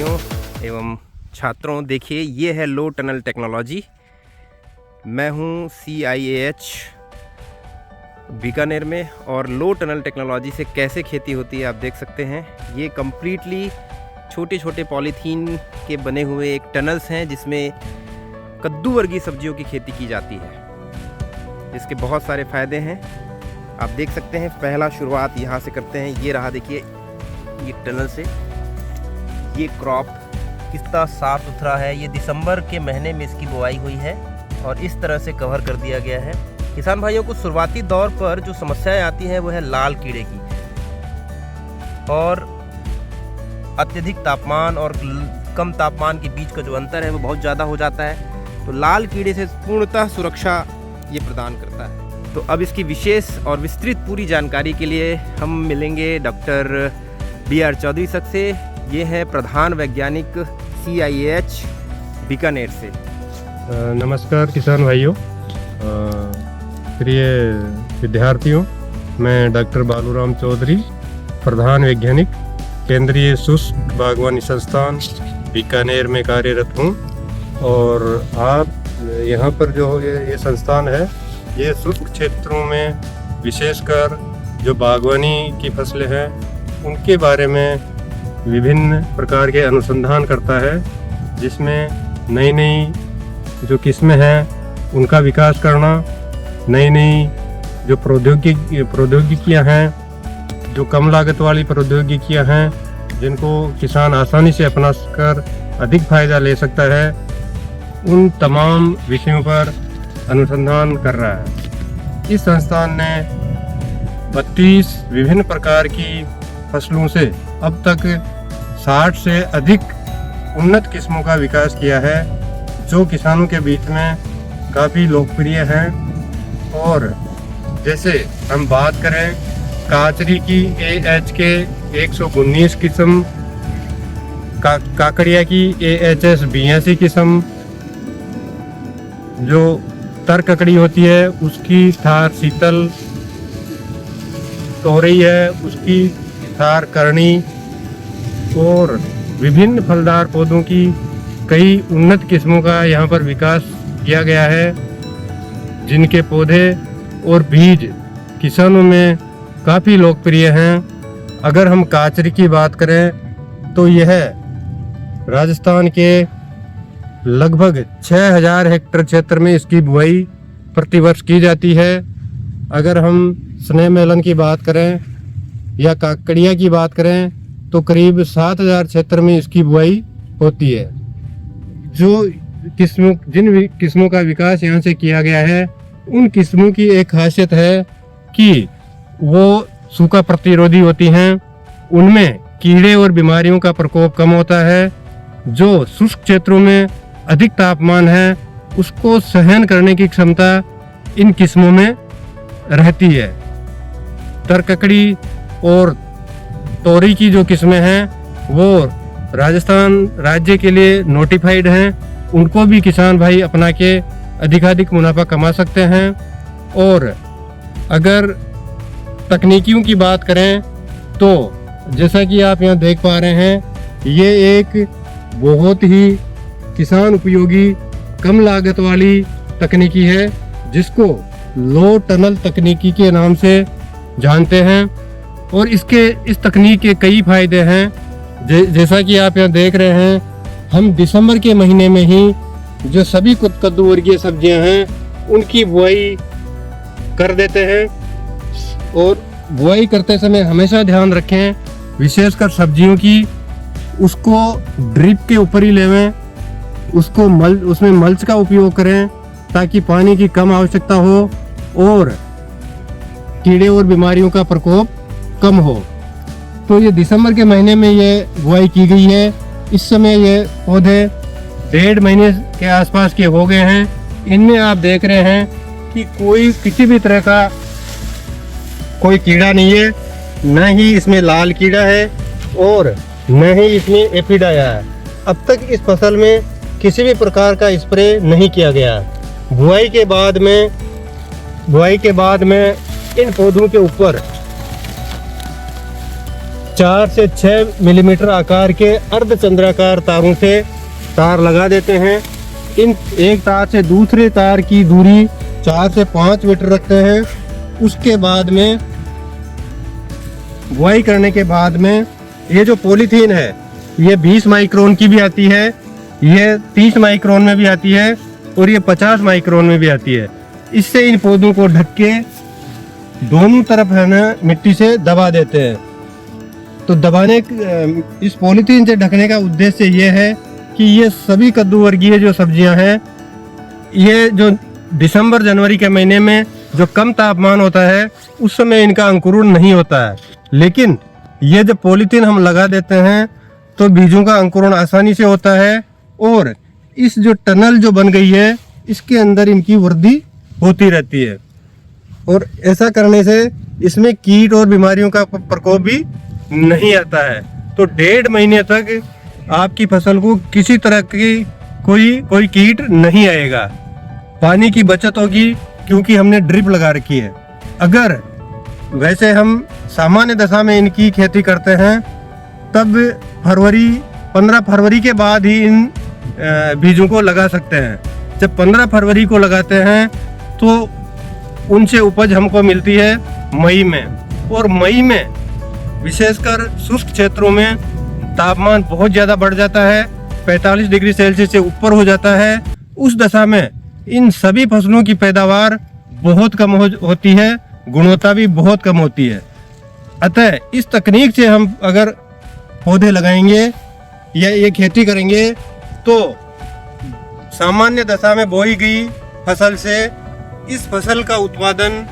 भाइयों एवं छात्रों, देखिए ये है लो टनल टेक्नोलॉजी। मैं हूँ CIAH बीकानेर में, और लो टनल टेक्नोलॉजी से कैसे खेती होती है आप देख सकते हैं। ये कम्प्लीटली छोटे छोटे पॉलीथीन के बने हुए एक टनल्स हैं जिसमें कद्दू वर्गीय सब्जियों की खेती की जाती है, जिसके बहुत सारे फ़ायदे हैं। आप देख सकते हैं, पहला शुरुआत यहाँ से करते हैं। ये रहा, देखिए ये टनल से ये क्रॉप कितना साफ सुथरा है। ये दिसंबर के महीने में इसकी बुआई हुई है और इस तरह से कवर कर दिया गया है। किसान भाइयों को शुरुआती दौर पर जो समस्याएं आती हैं वो है लाल कीड़े की, और अत्यधिक तापमान और कम तापमान के बीच का जो अंतर है वो बहुत ज़्यादा हो जाता है। तो लाल कीड़े से पूर्णतः सुरक्षा ये प्रदान करता है। तो अब इसकी विशेष और विस्तृत पूरी जानकारी के लिए हम मिलेंगे डॉक्टर BR चौधरी सर से। ये है प्रधान वैज्ञानिक CIAH बीकानेर से। नमस्कार किसान भाइयों, प्रिय विद्यार्थियों, मैं डॉक्टर बालूराम चौधरी, प्रधान वैज्ञानिक केंद्रीय शुष्क बागवानी संस्थान बीकानेर में कार्यरत हूँ। और आप यहाँ पर जो ये संस्थान है, ये शुष्क क्षेत्रों में विशेषकर जो बागवानी की फसलें हैं उनके बारे में विभिन्न प्रकार के अनुसंधान करता है, जिसमें नई नई जो किस्में हैं उनका विकास करना, नई नई जो प्रौद्योगिकियां हैं, जो कम लागत वाली प्रौद्योगिकियां हैं जिनको किसान आसानी से अपना कर अधिक फायदा ले सकता है, उन तमाम विषयों पर अनुसंधान कर रहा है। इस संस्थान ने 32 विभिन्न प्रकार की फसलों से अब तक 60 से अधिक उन्नत किस्मों का विकास किया है, जो किसानों के बीच में काफ़ी लोकप्रिय हैं। और जैसे हम बात करें काचरी की AHK 119 किस्म, काकड़िया की AHS 82 किस्म, जो तर ककड़ी होती है उसकी थार शीतल, तोरई है उसकी थार करनी, और विभिन्न फलदार पौधों की कई उन्नत किस्मों का यहाँ पर विकास किया गया है, जिनके पौधे और बीज किसानों में काफ़ी लोकप्रिय हैं। अगर हम काचरी की बात करें तो यह राजस्थान के लगभग 6000 हेक्टेयर क्षेत्र में इसकी बुआई प्रतिवर्ष की जाती है। अगर हम स्नेह मेलन की बात करें या काकड़िया की बात करें तो करीब 7000 क्षेत्र में इसकी बुआई होती है। जिन किस्मों का विकास यहाँ से किया गया है, उन किस्मों की एक खासियत है कि वो सूखा प्रतिरोधी होती हैं, उनमें कीड़े और बीमारियों का प्रकोप कम होता है। जो शुष्क क्षेत्रों में अधिक तापमान है उसको सहन करने की क्षमता इन किस्मों में रहती है। तरककड़ी और तोरी की जो किस्में हैं वो राजस्थान राज्य के लिए नोटिफाइड हैं, उनको भी किसान भाई अपना के अधिकाधिक मुनाफा कमा सकते हैं। और अगर तकनीकियों की बात करें तो जैसा कि आप यहाँ देख पा रहे हैं, ये एक बहुत ही किसान उपयोगी कम लागत वाली तकनीकी है, जिसको लो टनल तकनीकी के नाम से जानते हैं। और इस तकनीक के कई फायदे हैं। जैसा कि आप यहाँ देख रहे हैं, हम दिसंबर के महीने में ही जो सभी कद्दू वर्गीय सब्जियां हैं उनकी बुआई कर देते हैं। और बुआई करते समय हमेशा ध्यान रखें, विशेषकर सब्जियों की, उसको ड्रिप के ऊपर ही लेवें, उसको उसमें मल्च का उपयोग करें ताकि पानी की कम आवश्यकता हो और कीड़े और बीमारियों का प्रकोप कम हो। तो ये दिसंबर के महीने में ये बुआई की गई है। इस समय ये पौधे 1.5 महीने के आसपास के हो गए हैं। इनमें आप देख रहे हैं कि किसी भी तरह का कोई कीड़ा नहीं है, न ही इसमें लाल कीड़ा है और न ही इसमें एफिड आया है। अब तक इस फसल में किसी भी प्रकार का स्प्रे नहीं किया गया। बुआई के बाद में इन पौधों के ऊपर 4 से 6 मिलीमीटर आकार के अर्धचंद्राकार तारों से तार लगा देते हैं। इन एक तार से दूसरे तार की दूरी 4 से 5 मीटर रखते हैं। उसके बाद में बुआई करने के बाद में ये जो पॉलीथीन है ये 20 माइक्रोन की भी आती है, ये 30 माइक्रोन में भी आती है और ये 50 माइक्रोन में भी आती है। इससे इन पौधों को ढक के दोनों तरफ है ना मिट्टी से दबा देते हैं। तो दबाने इस पॉलीथीन से ढकने का उद्देश्य ये है कि ये सभी कद्दू वर्गीय जो सब्जियां हैं, ये जो दिसंबर जनवरी के महीने में जो कम तापमान होता है उस समय इनका अंकुरण नहीं होता है, लेकिन ये जब पॉलीथीन हम लगा देते हैं तो बीजों का अंकुरण आसानी से होता है और इस जो टनल जो बन गई है इसके अंदर इनकी वृद्धि होती रहती है। और ऐसा करने से इसमें कीट और बीमारियों का प्रकोप भी नहीं आता है। तो 1.5 महीने तक आपकी फसल को किसी तरह की कोई कीट नहीं आएगा। पानी की बचत होगी क्योंकि हमने ड्रिप लगा रखी है। अगर वैसे हम सामान्य दशा में इनकी खेती करते हैं तब 15 फरवरी के बाद ही इन बीजों को लगा सकते हैं। जब 15 फरवरी को लगाते हैं तो उनसे उपज हमको मिलती है मई में, और मई में विशेषकर शुष्क क्षेत्रों में तापमान बहुत ज़्यादा बढ़ जाता है, 45 डिग्री सेल्सियस से ऊपर हो जाता है। उस दशा में इन सभी फसलों की पैदावार बहुत कम होती है, गुणवत्ता भी बहुत कम होती है। अतः इस तकनीक से हम अगर पौधे लगाएंगे या ये खेती करेंगे तो सामान्य दशा में बोई गई फसल से इस फसल का उत्पादन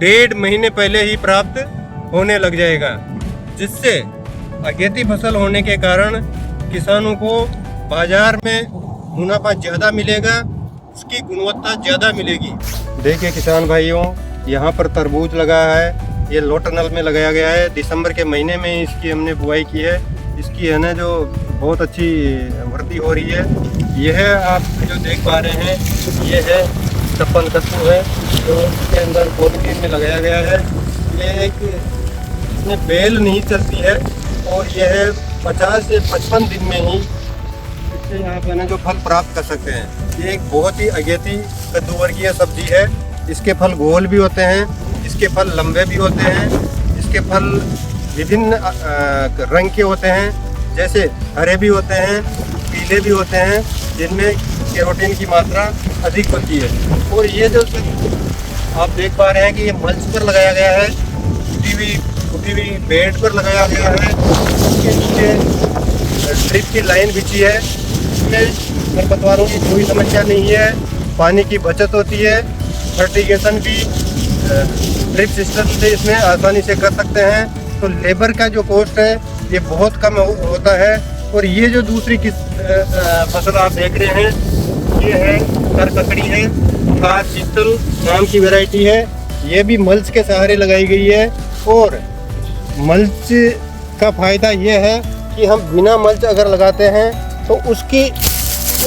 1.5 महीने पहले ही प्राप्त होने लग जाएगा, जिससे अगेती फसल होने के कारण किसानों को बाजार में मुनाफा ज़्यादा मिलेगा, उसकी गुणवत्ता ज़्यादा मिलेगी। देखिए किसान भाइयों, यहाँ पर तरबूज लगा है, ये लो टनल में लगाया गया है। दिसंबर के महीने में इसकी हमने बुआई की है। इसकी है ना जो बहुत अच्छी वृद्धि हो रही है। ये है आप जो देख पा रहे हैं, ये है टप्पन कद्दू है जो इसके अंदर पॉलीथीन में लगाया गया है। ये एक इसमें बेल नहीं चलती है और यह है 50 से 55 दिन में ही इससे आप है ना जो फल प्राप्त कर सकते हैं। ये एक बहुत ही अगेती कद्दू वर्गीय सब्जी है। इसके फल गोल भी होते हैं, इसके फल लंबे भी होते हैं, इसके फल विभिन्न रंग के होते हैं, जैसे हरे भी होते हैं, पीले भी होते हैं, जिनमें कैरोटीन की मात्रा अधिक होती है। और ये जो आप देख पा रहे हैं कि ये मल्च पर लगाया गया है, उठी हुई बेड पर लगाया गया है। इसके नीचे ड्रिप की लाइन बिछी है। इसमें खरपतवारों की कोई समस्या नहीं है, पानी की बचत होती है, फर्टिगेशन भी ड्रिप सिस्टम से इसमें आसानी से कर सकते हैं। तो लेबर का जो कॉस्ट है ये बहुत कम होता है। और ये जो दूसरी फसल आप देख रहे हैं ये है तरककड़ी है, खास शीतल नाम की वैरायटी है। ये भी मल्च के सहारे लगाई गई है। और मल्च का फ़ायदा ये है कि हम बिना मल्च अगर लगाते हैं तो उस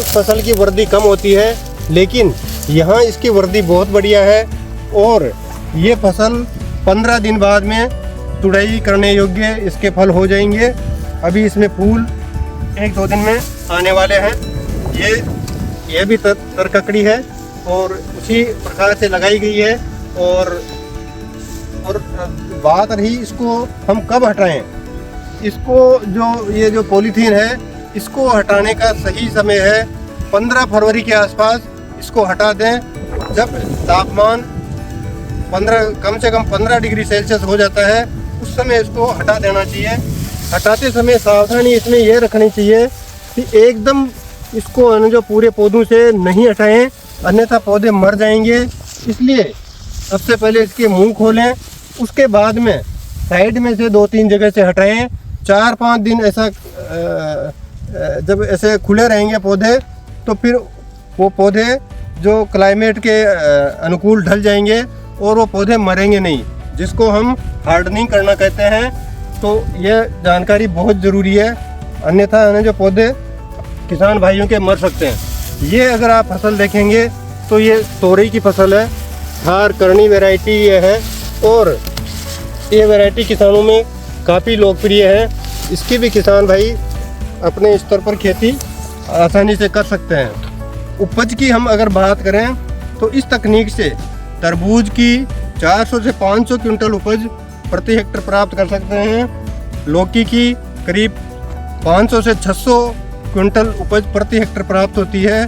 फसल की वृद्धि कम होती है, लेकिन यहाँ इसकी वृद्धि बहुत बढ़िया है। और ये फसल 15 दिन बाद में तुड़ाई करने योग्य इसके फल हो जाएंगे। अभी इसमें फूल 1-2 दिन में आने वाले हैं। ये भी तरककड़ी है और उसी प्रकार से लगाई गई है। और बात रही इसको हम कब हटाएं, इसको ये जो पॉलीथीन है इसको हटाने का सही समय है 15 फरवरी के आसपास इसको हटा दें। जब तापमान कम से कम 15 डिग्री सेल्सियस हो जाता है उस समय इसको हटा देना चाहिए। हटाते समय सावधानी इसमें यह रखनी चाहिए कि एकदम इसको जो पूरे पौधों से नहीं हटाएं, अन्यथा पौधे मर जाएंगे। इसलिए सबसे पहले इसके मुंह खोलें, उसके बाद में साइड में से 2-3 जगह से हटाएं। 4-5 दिन ऐसा जब ऐसे खुले रहेंगे पौधे तो फिर वो पौधे जो क्लाइमेट के अनुकूल ढल जाएंगे और वो पौधे मरेंगे नहीं, जिसको हम हार्डनिंग करना कहते हैं। तो यह जानकारी बहुत ज़रूरी है, अन्यथा जो पौधे किसान भाइयों के मर सकते हैं। ये अगर आप फसल देखेंगे तो ये तोरई की फसल है, थार करनी वैरायटी ये है। और ये वैरायटी किसानों में काफ़ी लोकप्रिय है। इसकी भी किसान भाई अपने स्तर पर खेती आसानी से कर सकते हैं। उपज की हम अगर बात करें तो इस तकनीक से तरबूज की 400 से 500 क्विंटल उपज प्रति हेक्टर प्राप्त कर सकते हैं। लौकी की करीब 500 से 600 क्विंटल उपज प्रति हेक्टर प्राप्त होती है।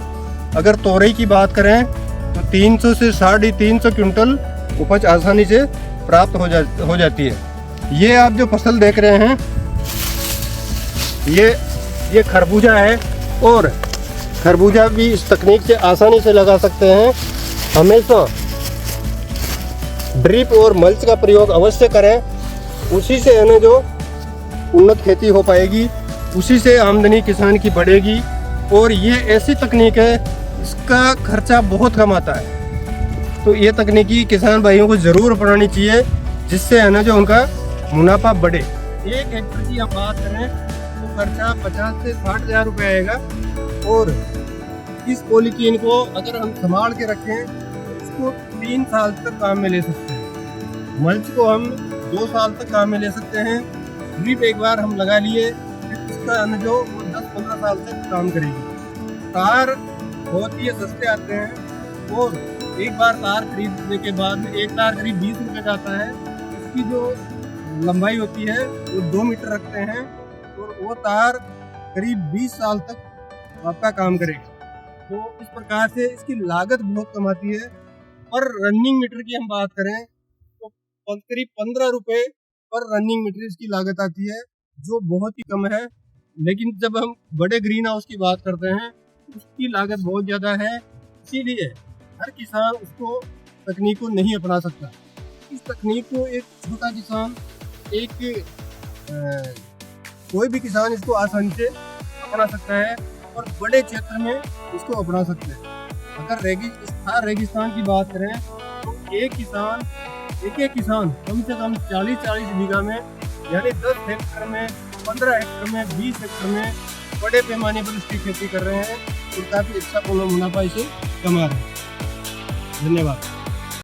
अगर तोरई की बात करें तो 300 से 350 क्विंटल उपज आसानी से प्राप्त हो जाती है। ये आप जो फसल देख रहे हैं ये खरबूजा है, और खरबूजा भी इस तकनीक से आसानी से लगा सकते हैं। हमेशा ड्रिप और मल्च का प्रयोग अवश्य करें, उसी से है ना जो उन्नत खेती हो पाएगी, उसी से आमदनी किसान की बढ़ेगी। और ये ऐसी तकनीक है इसका खर्चा बहुत कम आता है, तो ये तकनीकी किसान भाइयों को ज़रूर अपनानी चाहिए, जिससे है ना जो उनका मुनाफा बढ़े। 1 हेक्टर की हम बात करें तो खर्चा 50 से 60 हज़ार रुपये आएगा। और इस पॉलीथीन को अगर हम संभाल के रखें तो इसको 3 साल तक काम में ले सकते हैं। मल्च को हम 2 साल तक काम में ले सकते हैं। ड्रिप एक बार हम लगा लिए, इसका जो 10-15 साल तक काम करेगी। तार बहुत ही सस्ते आते हैं, और एक बार तार खरीदने के बाद में एक तार करीब 20 रुपये का आता है। इसकी जो लंबाई होती है वो 2 मीटर रखते हैं, और वो तार करीब 20 साल तक आपका काम करेगा। तो इस प्रकार से इसकी लागत बहुत कम आती है। और रनिंग मीटर की हम बात करें तो करीब 15 रुपये पर रनिंग मीटर इसकी लागत आती है, जो बहुत ही कम है। लेकिन जब हम बड़े ग्रीन हाउस की बात करते हैं उसकी लागत बहुत ज़्यादा है, इसीलिए हर किसान उसको तकनीक को नहीं अपना सकता। इस तकनीक को एक छोटा किसान, कोई भी किसान इसको आसानी से अपना सकता है, और बड़े क्षेत्र में इसको अपना सकते हैं। अगर रेगिस्तान की बात करें तो एक किसान कम से कम 40-40 बीघा में, यानी 10 हेक्टर में, 15 हेक्टर में, 20 हेक्टर में बड़े पैमाने पर इसकी खेती कर रहे हैं, और काफ़ी अच्छा मुनाफा इसे कमा रहे हैं। धन्यवाद।